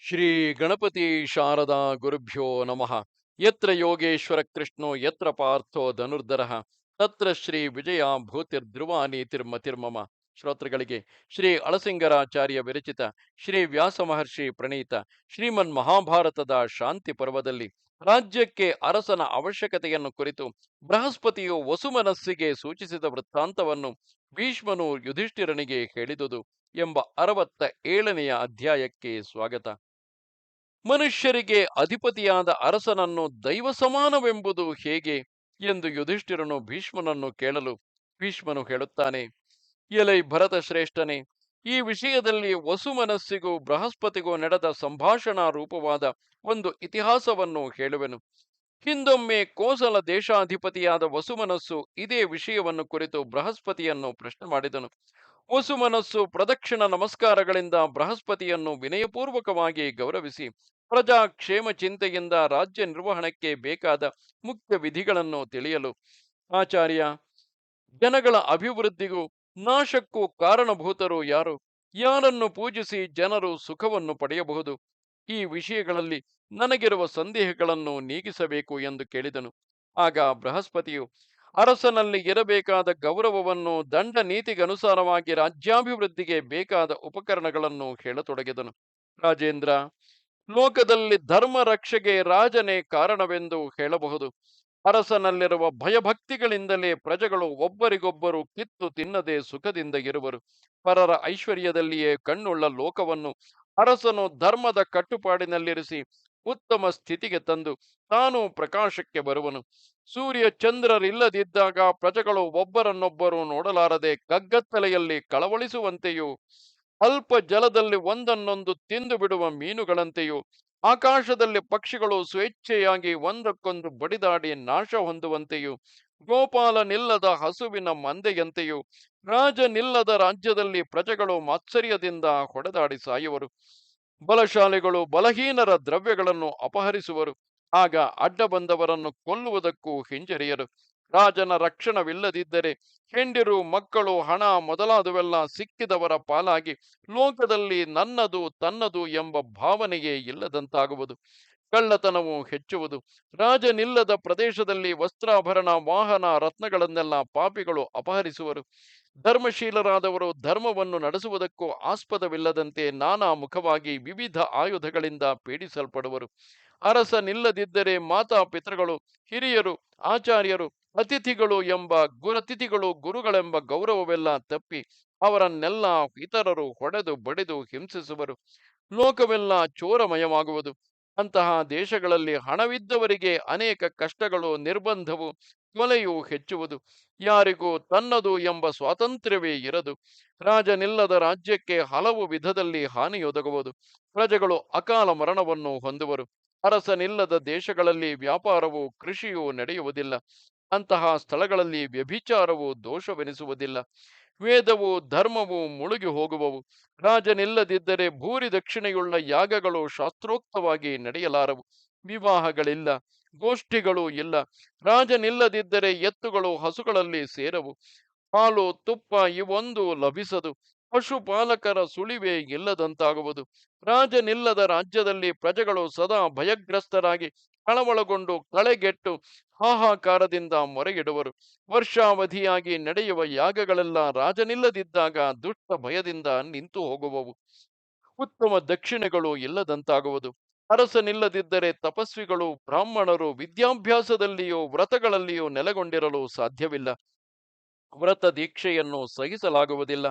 ಶ್ರೀ ಗಣಪತಿ ಶಾರದಾ ಗುರುಭ್ಯೋ ನಮಃ. ಯತ್ರ ಯೋಗೇಶ್ವರ ಕೃಷ್ಣೋ ಯತ್ರ ಪಾರ್ಥೋ ಧನುರ್ಧರಃ ತತ್ರ ಶ್ರೀ ವಿಜಯ ಭೂತಿರ್ಧ್ರುವ ನೀತಿರ್ಮತಿರ್ಮಮ. ಶ್ರೋತೃಗಳಿಗೆ ಶ್ರೀ ಅಳಸಿಂಗರಾಚಾರ್ಯ ವಿರಚಿತ ಶ್ರೀ ವ್ಯಾಸ ಮಹರ್ಷಿ ಪ್ರಣೀತ ಶ್ರೀಮನ್ ಮಹಾಭಾರತದ ಶಾಂತಿ ಪರ್ವದಲ್ಲಿ ರಾಜ್ಯಕ್ಕೆ ಅರಸನ ಅವಶ್ಯಕತೆಯನ್ನು ಕುರಿತು ಬೃಹಸ್ಪತಿಯು ವಸುಮನಸ್ಸಿಗೆ ಸೂಚಿಸಿದ ವೃತ್ತಾಂತವನ್ನು ಭೀಷ್ಮನು ಯುಧಿಷ್ಠಿರನಿಗೆ ಹೇಳಿದುದು ಎಂಬ 67ನೆಯ ಅಧ್ಯಾಯಕ್ಕೆ ಸ್ವಾಗತ. ಮನುಷ್ಯರಿಗೆ ಅಧಿಪತಿಯಾದ ಅರಸನನ್ನು ದೈವ ಸಮಾನವೆಂಬುದು ಹೇಗೆ ಎಂದು ಯುಧಿಷ್ಠಿರನು ಭೀಷ್ಮನನ್ನು ಕೇಳಲು ಭೀಷ್ಮನು ಹೇಳುತ್ತಾನೆ, ಎಲೈ ಭರತ ಶ್ರೇಷ್ಠನೇ, ಈ ವಿಷಯದಲ್ಲಿ ವಸುಮನಸ್ಸಿಗೂ ಬೃಹಸ್ಪತಿಗೂ ನಡೆದ ಸಂಭಾಷಣಾ ರೂಪವಾದ ಒಂದು ಇತಿಹಾಸವನ್ನು ಹೇಳುವೆನು. ಹಿಂದೊಮ್ಮೆ ಕೋಸಲ ದೇಶಾಧಿಪತಿಯಾದ ವಸುಮನಸ್ಸು ಇದೇ ವಿಷಯವನ್ನು ಕುರಿತು ಬೃಹಸ್ಪತಿಯನ್ನು ಪ್ರಶ್ನೆ ಮಾಡಿದನು. ವಸುಮನಸ್ಸು ಪ್ರದಕ್ಷಿಣ ನಮಸ್ಕಾರಗಳಿಂದ ಬೃಹಸ್ಪತಿಯನ್ನು ವಿನಯಪೂರ್ವಕವಾಗಿ ಗೌರವಿಸಿ ಪ್ರಜಾಕ್ಷೇಮ ಚಿಂತೆಯಿಂದ ರಾಜ್ಯ ನಿರ್ವಹಣೆಗೆ ಬೇಕಾದ ಮುಖ್ಯ ವಿಧಿಗಳನ್ನು ತಿಳಿಯಲು, ಆಚಾರ್ಯ, ಜನಗಳ ಅಭಿವೃದ್ಧಿಗೂ ನಾಶಕ್ಕೂ ಕಾರಣಭೂತರು ಯಾರು, ಯಾರನ್ನು ಪೂಜಿಸಿ ಜನರು ಸುಖವನ್ನು ಪಡೆಯಬಹುದು, ಈ ವಿಷಯಗಳಲ್ಲಿ ನನಗಿರುವ ಸಂದೇಹಗಳನ್ನು ನೀಗಿಸಬೇಕು ಎಂದು ಕೇಳಿದನು. ಆಗ ಬೃಹಸ್ಪತಿಯು ಅರಸನಲ್ಲಿ ಇರಬೇಕಾದ ಗೌರವವನ್ನು, ದಂಡ ನೀತಿಗನುಸಾರವಾಗಿ ರಾಜ್ಯಾಭಿವೃದ್ಧಿಗೆ ಬೇಕಾದ ಉಪಕರಣಗಳನ್ನು ಹೇಳತೊಡಗಿದನು. ರಾಜೇಂದ್ರ, ಲೋಕದಲ್ಲಿ ಧರ್ಮ ರಕ್ಷೆಗೆ ರಾಜನೇ ಕಾರಣವೆಂದು ಹೇಳಬಹುದು. ಅರಸನಲ್ಲಿರುವ ಭಯಭಕ್ತಿಗಳಿಂದಲೇ ಪ್ರಜೆಗಳು ಒಬ್ಬರಿಗೊಬ್ಬರು ಕಿತ್ತು ತಿನ್ನದೆ ಸುಖದಿಂದ ಇರುವರು. ಪರರ ಐಶ್ವರ್ಯದಲ್ಲಿಯೇ ಕಣ್ಣುಳ್ಳ ಲೋಕವನ್ನು ಅರಸನು ಧರ್ಮದ ಕಟ್ಟುಪಾಡಿನಲ್ಲಿರಿಸಿ ಉತ್ತಮ ಸ್ಥಿತಿಗೆ ತಂದು ತಾನು ಪ್ರಕಾಶಕ್ಕೆ ಬರುವನು. ಸೂರ್ಯ ಚಂದ್ರರಿಲ್ಲದಿದ್ದಾಗ ಪ್ರಜೆಗಳು ಒಬ್ಬರನ್ನೊಬ್ಬರು ನೋಡಲಾರದೆ ಕಗ್ಗತ್ತಲೆಯಲ್ಲಿ ಕಳವಳಿಸುವಂತೆಯೂ, ಅಲ್ಪ ಜಲದಲ್ಲಿ ಒಂದನ್ನೊಂದು ತಿಂದು ಬಿಡುವ ಮೀನುಗಳಂತೆಯೂ, ಆಕಾಶದಲ್ಲಿ ಪಕ್ಷಿಗಳು ಸ್ವೇಚ್ಛೆಯಾಗಿ ಒಂದಕ್ಕೊಂದು ಬಡಿದಾಡಿ ನಾಶ ಹೊಂದುವಂತೆಯೂ, ಗೋಪಾಲನಿಲ್ಲದ ಹಸುವಿನ ಮಂದೆಯಂತೆಯೂ, ರಾಜನಿಲ್ಲದ ರಾಜ್ಯದಲ್ಲಿ ಪ್ರಜೆಗಳು ಮಾತ್ಸರ್ಯದಿಂದ ಹೊಡೆದಾಡಿ ಸಾಯುವರು. ಬಲಶಾಲಿಗಳು ಬಲಹೀನರ ದ್ರವ್ಯಗಳನ್ನು ಅಪಹರಿಸುವರು. ಆಗ ಅಡ್ಡ ಬಂದವರನ್ನು ಕೊಲ್ಲುವುದಕ್ಕೂ ಹಿಂಜರಿಯರು. ರಾಜನ ರಕ್ಷಣವಿಲ್ಲದಿದ್ದರೆ ಹೆಂಡಿರು, ಮಕ್ಕಳು, ಹಣ ಮೊದಲಾದವೆಲ್ಲ ಸಿಕ್ಕಿದವರ ಪಾಲಾಗಿ ಲೋಕದಲ್ಲಿ ನನ್ನದು ತನ್ನದು ಎಂಬ ಭಾವನೆಯೇ ಇಲ್ಲದಂತಾಗುವುದು. ಕಳ್ಳತನವು ಹೆಚ್ಚುವುದು. ರಾಜನಿಲ್ಲದ ಪ್ರದೇಶದಲ್ಲಿ ವಸ್ತ್ರಾಭರಣ, ವಾಹನ, ರತ್ನಗಳನ್ನೆಲ್ಲ ಪಾಪಿಗಳು ಅಪಹರಿಸುವರು. ಧರ್ಮಶೀಲರಾದವರು ಧರ್ಮವನ್ನು ನಡೆಸುವುದಕ್ಕೂ ಆಸ್ಪದವಿಲ್ಲದಂತೆ ನಾನಾ ಮುಖವಾಗಿ ವಿವಿಧ ಆಯುಧಗಳಿಂದ ಪೀಡಿಸಲ್ಪಡುವರು. ಅರಸನಿಲ್ಲದಿದ್ದರೆ ಮಾತಾಪಿತೃಗಳು, ಹಿರಿಯರು, ಆಚಾರ್ಯರು, ಅತಿಥಿಗಳು ಗುರುಗಳೆಂಬ ಗೌರವವೆಲ್ಲ ತಪ್ಪಿ ಅವರನ್ನೆಲ್ಲ ಇತರರು ಹೊಡೆದು ಬಡಿದು ಹಿಂಸಿಸುವರು. ಲೋಕವೆಲ್ಲ ಚೋರಮಯವಾಗುವುದು. ಅಂತಹ ದೇಶಗಳಲ್ಲಿ ಹಣವಿದ್ದವರಿಗೆ ಅನೇಕ ಕಷ್ಟಗಳು, ನಿರ್ಬಂಧವು, ಕೊಲೆಯು ಹೆಚ್ಚುವುದು. ಯಾರಿಗೂ ತನ್ನದು ಎಂಬ ಸ್ವಾತಂತ್ರ್ಯವೇ ಇರದು. ರಾಜನಿಲ್ಲದ ರಾಜ್ಯಕ್ಕೆ ಹಲವು ವಿಧದಲ್ಲಿ ಹಾನಿಯೊದಗುವುದು. ಪ್ರಜೆಗಳು ಅಕಾಲ ಮರಣವನ್ನು ಹೊಂದುವರು. ಅರಸನಿಲ್ಲದ ದೇಶಗಳಲ್ಲಿ ವ್ಯಾಪಾರವು, ಕೃಷಿಯೂ ನಡೆಯುವುದಿಲ್ಲ. ಅಂತಹ ಸ್ಥಳಗಳಲ್ಲಿ ವ್ಯಭಿಚಾರವು ದೋಷವೆನಿಸುವುದಿಲ್ಲ. ವೇದವು, ಧರ್ಮವು ಮುಳುಗಿ ಹೋಗುವವು. ರಾಜನಿಲ್ಲದಿದ್ದರೆ ಭೂರಿ ದಕ್ಷಿಣೆಯುಳ್ಳ ಯಾಗಗಳು ಶಾಸ್ತ್ರೋಕ್ತವಾಗಿ ನಡೆಯಲಾರವು. ವಿವಾಹಗಳಿಲ್ಲ, ಗೋಷ್ಠಿಗಳೂ ಇಲ್ಲ. ರಾಜನಿಲ್ಲದಿದ್ದರೆ ಎತ್ತುಗಳು ಹಸುಗಳಲ್ಲಿ ಸೇರವು. ಹಾಲು, ತುಪ್ಪ ಇವೊಂದು ಲಭಿಸದು. ಪಶುಪಾಲಕರ ಸುಳಿವೇ ಇಲ್ಲದಂತಾಗುವುದು. ರಾಜನಿಲ್ಲದ ರಾಜ್ಯದಲ್ಲಿ ಪ್ರಜೆಗಳು ಸದಾ ಭಯಗ್ರಸ್ತರಾಗಿ ಕಳವಳಗೊಂಡು ಕಳೆಗೆಟ್ಟು ಹಾಹಾಕಾರದಿಂದ ಮೊರೆಯಿಡುವರು. ವರ್ಷಾವಧಿಯಾಗಿ ನಡೆಯುವ ಯಾಗಗಳೆಲ್ಲ ರಾಜನಿಲ್ಲದಿದ್ದಾಗ ದುಷ್ಟ ಭಯದಿಂದ ನಿಂತು ಹೋಗುವವು. ಉತ್ತಮ ದಕ್ಷಿಣೆಗಳು ಇಲ್ಲದಂತಾಗುವುದು. ಅರಸನಿಲ್ಲದಿದ್ದರೆ ತಪಸ್ವಿಗಳು, ಬ್ರಾಹ್ಮಣರು ವಿದ್ಯಾಭ್ಯಾಸದಲ್ಲಿಯೂ ವ್ರತಗಳಲ್ಲಿಯೂ ನೆಲೆಗೊಂಡಿರಲು ಸಾಧ್ಯವಿಲ್ಲ. ವ್ರತ ದೀಕ್ಷೆಯನ್ನು ಸಹಿಸಲಾಗುವುದಿಲ್ಲ.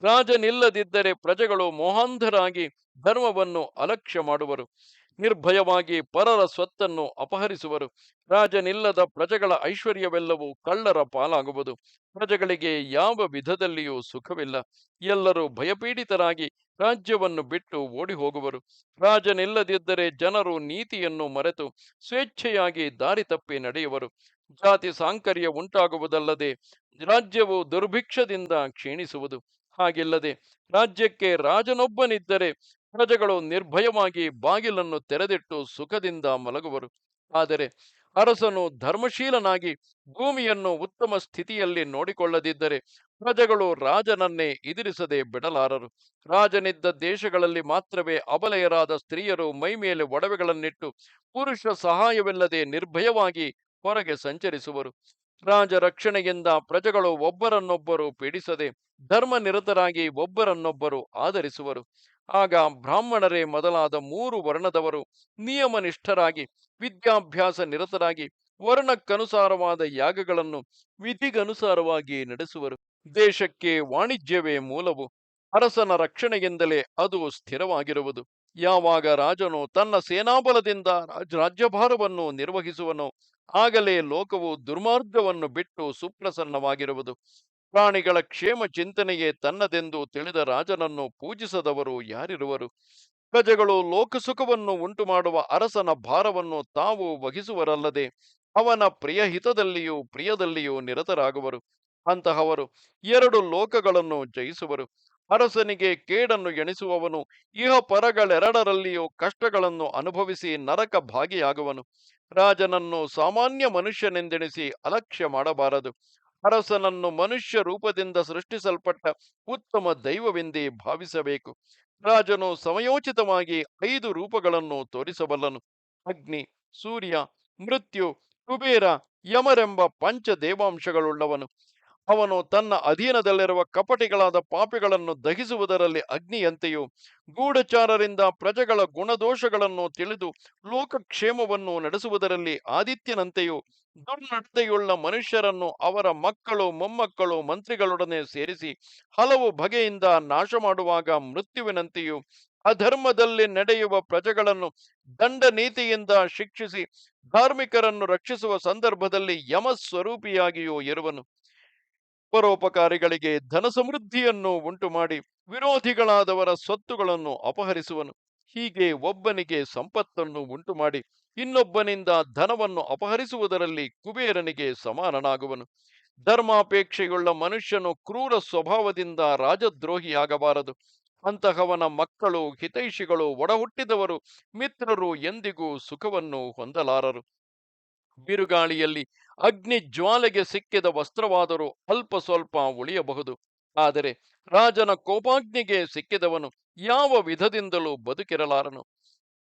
ರಾಜನಿಲ್ಲದಿದ್ದರೆ ಪ್ರಜೆಗಳು ಮೋಹಾಂಧರಾಗಿ ಧರ್ಮವನ್ನು ಅಲಕ್ಷ್ಯ ಮಾಡುವರು. ನಿರ್ಭಯವಾಗಿ ಪರರ ಸ್ವತ್ತನ್ನು ಅಪಹರಿಸುವರು. ರಾಜನಿಲ್ಲದ ಪ್ರಜೆಗಳ ಐಶ್ವರ್ಯವೆಲ್ಲವೂ ಕಳ್ಳರ ಪಾಲಾಗುವುದು. ಪ್ರಜೆಗಳಿಗೆ ಯಾವ ವಿಧದಲ್ಲಿಯೂ ಸುಖವಿಲ್ಲ. ಎಲ್ಲರೂ ಭಯಪೀಡಿತರಾಗಿ ರಾಜ್ಯವನ್ನು ಬಿಟ್ಟು ಓಡಿ ಹೋಗುವರು. ರಾಜನಿಲ್ಲದಿದ್ದರೆ ಜನರು ನೀತಿಯನ್ನು ಮರೆತು ಸ್ವೇಚ್ಛೆಯಾಗಿ ದಾರಿ ತಪ್ಪಿ ನಡೆಯುವರು. ಜಾತಿ ಸಾಂಕರ್ಯ ಉಂಟಾಗುವುದಲ್ಲದೆ ರಾಜ್ಯವು ದುರ್ಭಿಕ್ಷದಿಂದ ಕ್ಷೀಣಿಸುವುದು. ಹಾಗಿಲ್ಲದೆ ರಾಜ್ಯಕ್ಕೆ ರಾಜನೊಬ್ಬನಿದ್ದರೆ ಪ್ರಜೆಗಳು ನಿರ್ಭಯವಾಗಿ ಬಾಗಿಲನ್ನು ತೆರೆದಿಟ್ಟು ಸುಖದಿಂದ ಮಲಗುವರು. ಆದರೆ ಅರಸನು ಧರ್ಮಶೀಲನಾಗಿ ಭೂಮಿಯನ್ನು ಉತ್ತಮ ಸ್ಥಿತಿಯಲ್ಲಿ ನೋಡಿಕೊಳ್ಳದಿದ್ದರೆ ಪ್ರಜೆಗಳು ರಾಜನನ್ನೇ ಎದುರಿಸದೆ ಬಿಡಲಾರರು. ರಾಜನಿದ್ದ ದೇಶಗಳಲ್ಲಿ ಮಾತ್ರವೇ ಅಬಲೆಯರಾದ ಸ್ತ್ರೀಯರು ಮೈಮೇಲೆ ಒಡವೆಗಳನ್ನಿಟ್ಟು ಪುರುಷ ಸಹಾಯವಿಲ್ಲದೆ ನಿರ್ಭಯವಾಗಿ ಹೊರಗೆ ಸಂಚರಿಸುವರು. ರಾಜ ರಕ್ಷಣೆಯಿಂದ ಪ್ರಜೆಗಳು ಒಬ್ಬರನ್ನೊಬ್ಬರು ಪೀಡಿಸದೆ ಧರ್ಮನಿರತರಾಗಿ ಒಬ್ಬರನ್ನೊಬ್ಬರು ಆದರಿಸುವರು. ಆಗ ಬ್ರಾಹ್ಮಣರೇ ಮೊದಲಾದ 3 ವರ್ಣದವರು ನಿಯಮನಿಷ್ಠರಾಗಿ ವಿದ್ಯಾಭ್ಯಾಸ ನಿರತರಾಗಿ ವರ್ಣಕ್ಕನುಸಾರವಾದ ಯಾಗಗಳನ್ನು ವಿಧಿಗನುಸಾರವಾಗಿ ನಡೆಸುವರು. ದೇಶಕ್ಕೆ ವಾಣಿಜ್ಯವೇ ಮೂಲವು. ಅರಸನ ರಕ್ಷಣೆಯಿಂದಲೇ ಅದು ಸ್ಥಿರವಾಗಿರುವುದು. ಯಾವಾಗ ರಾಜನು ತನ್ನ ಸೇನಾಬಲದಿಂದ ರಾಜ್ಯಭಾರವನ್ನು ನಿರ್ವಹಿಸುವನೋ ಆಗಲೇ ಲೋಕವು ದುರ್ಮಾರ್ಗವನ್ನು ಬಿಟ್ಟು ಸುಪ್ರಸನ್ನವಾಗಿರುವುದು. ಪ್ರಾಣಿಗಳ ಕ್ಷೇಮ ಚಿಂತನೆಯೇ ತನ್ನದೆಂದು ತಿಳಿದ ರಾಜನನ್ನು ಪೂಜಿಸದವರು ಯಾರಿರುವರು? ಪ್ರಜೆಗಳು ಲೋಕಸುಖವನ್ನು ಉಂಟುಮಾಡುವ ಅರಸನ ಭಾರವನ್ನು ತಾವು ವಹಿಸುವರಲ್ಲದೆ ಅವನ ಪ್ರಿಯಹಿತದಲ್ಲಿಯೂ ಪ್ರಿಯದಲ್ಲಿಯೂ ನಿರತರಾಗುವರು. ಅಂತಹವರು 2 ಲೋಕಗಳನ್ನು ಜಯಿಸುವರು. ಅರಸನಿಗೆ ಕೇಡನ್ನು ಎಣಿಸುವವನು ಇಹ ಪರಗಳೆರಡರಲ್ಲಿಯೂ ಕಷ್ಟಗಳನ್ನು ಅನುಭವಿಸಿ ನರಕ ಭಾಗಿಯಾಗುವನು. ರಾಜನನ್ನು ಸಾಮಾನ್ಯ ಮನುಷ್ಯನೆಂದೆಣಿಸಿ ಅಲಕ್ಷ್ಯ ಮಾಡಬಾರದು. ಅರಸನನ್ನು ಮನುಷ್ಯ ರೂಪದಿಂದ ಸೃಷ್ಟಿಸಲ್ಪಟ್ಟ ಉತ್ತಮ ದೈವವೆಂದೇ ಭಾವಿಸಬೇಕು. ರಾಜನು ಸಮಯೋಚಿತವಾಗಿ 5 ರೂಪಗಳನ್ನು ತೋರಿಸಬಲ್ಲನು. ಅಗ್ನಿ, ಸೂರ್ಯ, ಮೃತ್ಯು, ಕುಬೇರ, ಯಮರೆಂಬ ಪಂಚದೇವಾಂಶಗಳುಳ್ಳವನು. ಅವನು ತನ್ನ ಅಧೀನದಲ್ಲಿರುವ ಕಪಟಿಗಳಾದ ಪಾಪಿಗಳನ್ನು ದಹಿಸುವುದರಲ್ಲಿ ಅಗ್ನಿಯಂತೆಯೂ, ಗೂಢಚಾರರಿಂದ ಪ್ರಜೆಗಳ ಗುಣದೋಷಗಳನ್ನು ತಿಳಿದು ಲೋಕಕ್ಷೇಮವನ್ನು ನಡೆಸುವುದರಲ್ಲಿ ಆದಿತ್ಯನಂತೆಯೂ, ದುರ್ನಡತೆಯುಳ್ಳ ಮನುಷ್ಯರನ್ನು ಅವರ ಮಕ್ಕಳು ಮೊಮ್ಮಕ್ಕಳು ಮಂತ್ರಿಗಳೊಡನೆ ಸೇರಿಸಿ ಹಲವು ಬಗೆಯಿಂದ ನಾಶ ಮಾಡುವಾಗ ಮೃತ್ಯುವಿನಂತೆಯೂ, ಅಧರ್ಮದಲ್ಲಿ ನಡೆಯುವ ಪ್ರಜೆಗಳನ್ನು ದಂಡ ನೀತಿಯಿಂದ ಶಿಕ್ಷಿಸಿ ಧಾರ್ಮಿಕರನ್ನು ರಕ್ಷಿಸುವ ಸಂದರ್ಭದಲ್ಲಿ ಯಮಸ್ವರೂಪಿಯಾಗಿಯೂ ಇರುವನು. ಪರೋಪಕಾರಿಗಳಿಗೆ ಧನ ಸಮೃದ್ಧಿಯನ್ನು ಉಂಟುಮಾಡಿ ವಿರೋಧಿಗಳಾದವರ ಸ್ವತ್ತುಗಳನ್ನು ಅಪಹರಿಸುವನು. ಹೀಗೆ ಒಬ್ಬನಿಗೆ ಸಂಪತ್ತನ್ನು ಉಂಟುಮಾಡಿ ಇನ್ನೊಬ್ಬನಿಂದ ಧನವನ್ನು ಅಪಹರಿಸುವುದರಲ್ಲಿ ಕುಬೇರನಿಗೆ ಸಮಾನನಾಗುವನು. ಧರ್ಮಾಪೇಕ್ಷೆಯುಳ್ಳ ಮನುಷ್ಯನು ಕ್ರೂರ ಸ್ವಭಾವದಿಂದ ರಾಜದ್ರೋಹಿಯಾಗಬಾರದು. ಅಂತಹವನ ಮಕ್ಕಳು, ಹಿತೈಷಿಗಳು, ಒಡಹುಟ್ಟಿದವರು, ಮಿತ್ರರು ಎಂದಿಗೂ ಸುಖವನ್ನು ಹೊಂದಲಾರರು. ಬಿರುಗಾಳಿಯಲ್ಲಿ ಅಗ್ನಿ ಜ್ವಾಲೆಗೆ ಸಿಕ್ಕಿದ ವಸ್ತ್ರವಾದರೂ ಅಲ್ಪ ಸ್ವಲ್ಪ ಉಳಿಯಬಹುದು. ಆದರೆ ರಾಜನ ಕೋಪಾಗ್ನಿಗೆ ಸಿಕ್ಕಿದವನು ಯಾವ ವಿಧದಿಂದಲೂ ಬದುಕಿರಲಾರನು.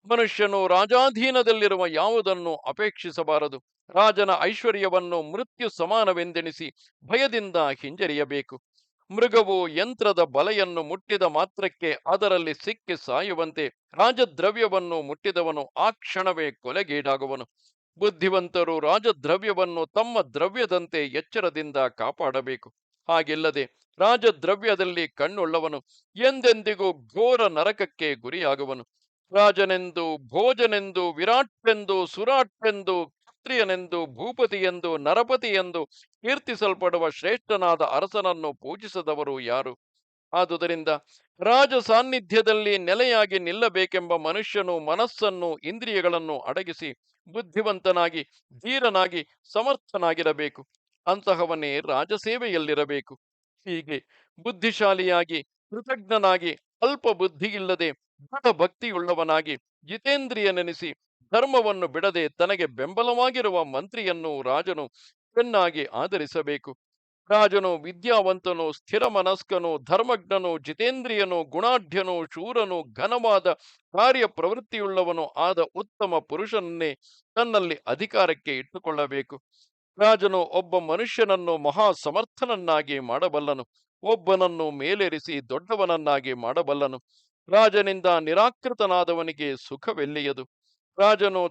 ಮನುಷ್ಯನು ರಾಜಾಧೀನದಲ್ಲಿರುವ ಯಾವುದನ್ನು ಅಪೇಕ್ಷಿಸಬಾರದು. ರಾಜನ ಐಶ್ವರ್ಯವನ್ನು ಮೃತ್ಯು ಸಮಾನವೆಂದೆಣಿಸಿ ಭಯದಿಂದ ಹಿಂಜರಿಯಬೇಕು. ಮೃಗವು ಯಂತ್ರದ ಬಲೆಯನ್ನು ಮುಟ್ಟಿದ ಮಾತ್ರಕ್ಕೆ ಅದರಲ್ಲಿ ಸಿಕ್ಕಿ ಸಾಯುವಂತೆ ರಾಜದ್ರವ್ಯವನ್ನು ಮುಟ್ಟಿದವನು ಆ ಕ್ಷಣವೇ ಕೊಲೆಗೀಡಾಗುವನು. ಬುದ್ಧಿವಂತರು ರಾಜದ್ರವ್ಯವನ್ನು ತಮ್ಮ ದ್ರವ್ಯದಂತೆ ಎಚ್ಚರದಿಂದ ಕಾಪಾಡಬೇಕು. ಹಾಗಿಲ್ಲದೆ ರಾಜದ್ರವ್ಯದಲ್ಲಿ ಕಣ್ಣುಳ್ಳವನು ಎಂದೆಂದಿಗೂ ಘೋರ ನರಕಕ್ಕೆ ಗುರಿಯಾಗುವನು. ರಾಜನೆಂದು, ಭೋಜನೆಂದು, ವಿರಾಟ್ನೆಂದು, ಸುರಾಟ್ನೆಂದು, ಕ್ಷತ್ರಿಯನೆಂದು, ಭೂಪತಿಯೆಂದು, ನರಪತಿಯೆಂದು ಕೀರ್ತಿಸಲ್ಪಡುವ ಶ್ರೇಷ್ಠನಾದ ಅರಸನನ್ನು ಪೂಜಿಸದವರು ಯಾರು? ಆದುದರಿಂದ ರಾಜ ಸಾನ್ನಿಧ್ಯದಲ್ಲಿ ನೆಲೆಯಾಗಿ ನಿಲ್ಲಬೇಕೆಂಬ ಮನುಷ್ಯನು ಮನಸ್ಸನ್ನು, ಇಂದ್ರಿಯಗಳನ್ನು ಅಡಗಿಸಿ ಬುದ್ಧಿವಂತನಾಗಿ, ಧೀರನಾಗಿ, ಸಮರ್ಥನಾಗಿರಬೇಕು. ಅಂತಹವನೇ ರಾಜಸೇವೆಯಲ್ಲಿರಬೇಕು. ಹೀಗೆ ಬುದ್ಧಿಶಾಲಿಯಾಗಿ, ಕೃತಜ್ಞನಾಗಿ, ಅಲ್ಪ ಬುದ್ಧಿಯಿಲ್ಲದೆ ದೃಢ ಭಕ್ತಿಯುಳ್ಳವನಾಗಿ, ಜಿತೇಂದ್ರಿಯನೆನಿಸಿ ಧರ್ಮವನ್ನು ಬಿಡದೆ ತನಗೆ ಬೆಂಬಲವಾಗಿರುವ ಮಂತ್ರಿಯನ್ನು ರಾಜನು ಚೆನ್ನಾಗಿ ಆದರಿಸಬೇಕು. ರಾಜನು ವಿದ್ಯಾವಂತನು, ಸ್ಥಿರ ಮನಸ್ಕನು, ಧರ್ಮಜ್ಞನು, ಜಿತೇಂದ್ರಿಯನು, ಗುಣಾಢ್ಯನು, ಶೂರನು, ಘನವಾದ ಕಾರ್ಯ ಪ್ರವೃತ್ತಿಯುಳ್ಳವನು ಆದ ಉತ್ತಮ ಪುರುಷನನ್ನೇ ತನ್ನಲ್ಲಿ ಅಧಿಕಾರಕ್ಕೆ ಇಟ್ಟುಕೊಳ್ಳಬೇಕು. ರಾಜನು ಒಬ್ಬ ಮನುಷ್ಯನನ್ನು ಮಹಾ ಸಮರ್ಥನನ್ನಾಗಿ ಮಾಡಬಲ್ಲನು. ಒಬ್ಬನನ್ನು ಮೇಲೇರಿಸಿ ದೊಡ್ಡವನನ್ನಾಗಿ ಮಾಡಬಲ್ಲನು. ರಾಜನಿಂದ ನಿರಾಕೃತನಾದವನಿಗೆ ಸುಖವೆಲ್ಲಿಯದು. ರಾಜನು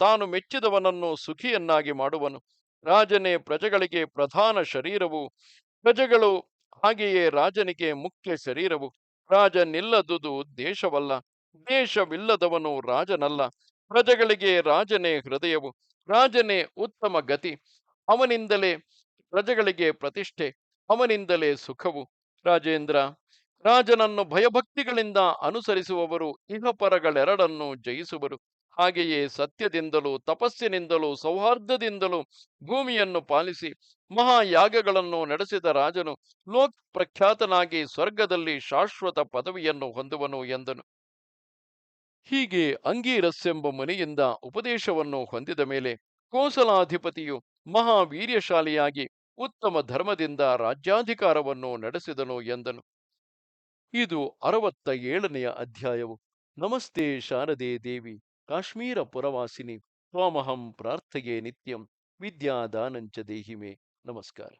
ತಾನು ಮೆಚ್ಚಿದವನನ್ನು ಸುಖಿಯನ್ನಾಗಿ ಮಾಡುವನು. ರಾಜನೇ ಪ್ರಜೆಗಳಿಗೆ ಪ್ರಧಾನ ಶರೀರವು, ಪ್ರಜೆಗಳು ಹಾಗೆಯೇ ರಾಜನಿಗೆ ಮುಖ್ಯ ಶರೀರವು. ರಾಜನಿಲ್ಲದುದು ದೇಶವಲ್ಲ, ದೇಶವಿಲ್ಲದವನು ರಾಜನಲ್ಲ. ಪ್ರಜೆಗಳಿಗೆ ರಾಜನೇ ಹೃದಯವು, ರಾಜನೇ ಉತ್ತಮ ಗತಿ. ಅವನಿಂದಲೇ ಪ್ರಜೆಗಳಿಗೆ ಪ್ರತಿಷ್ಠೆ, ಅವನಿಂದಲೇ ಸುಖವು. ರಾಜೇಂದ್ರ, ರಾಜನನ್ನು ಭಯಭಕ್ತಿಗಳಿಂದ ಅನುಸರಿಸುವವರು ಇಹಪರಗಳೆರಡನ್ನು ಜಯಿಸುವರು. ಹಾಗೆಯೇ ಸತ್ಯದಿಂದಲೂ ತಪಸ್ಸಿನಿಂದಲೂ ಸೌಹಾರ್ದದಿಂದಲೂ ಭೂಮಿಯನ್ನು ಪಾಲಿಸಿ ಮಹಾಯಾಗಗಳನ್ನು ನಡೆಸಿದ ರಾಜನು ಲೋಕ ಪ್ರಖ್ಯಾತನಾಗಿ ಸ್ವರ್ಗದಲ್ಲಿ ಶಾಶ್ವತ ಪದವಿಯನ್ನು ಹೊಂದುವನು ಎಂದನು. ಹೀಗೆ ಅಂಗೀರಸ್ಸೆಂಬ ಮುನಿಯಿಂದ ಉಪದೇಶವನ್ನು ಹೊಂದಿದ ಮೇಲೆ ಕೋಸಲಾಧಿಪತಿಯು ಮಹಾವೀರ್ಯಶಾಲಿಯಾಗಿ ಉತ್ತಮ ಧರ್ಮದಿಂದ ರಾಜ್ಯಾಧಿಕಾರವನ್ನು ನಡೆಸಿದನು ಎಂದನು. ಇದು 67ನೆಯ ಅಧ್ಯಾಯವು. ನಮಸ್ತೆ ಶಾರದೆ ದೇವಿ, ಕಾಶ್ಮೀರ ಪುರವಾಸಿನಿ, ತ್ವಾಮಹಂ ಪ್ರಾರ್ಥಯೇ ನಿತ್ಯಂ, ವಿದ್ಯಾದಾನಂಚ ದೇಹಿಮೆ. ನಮಸ್ಕಾರ.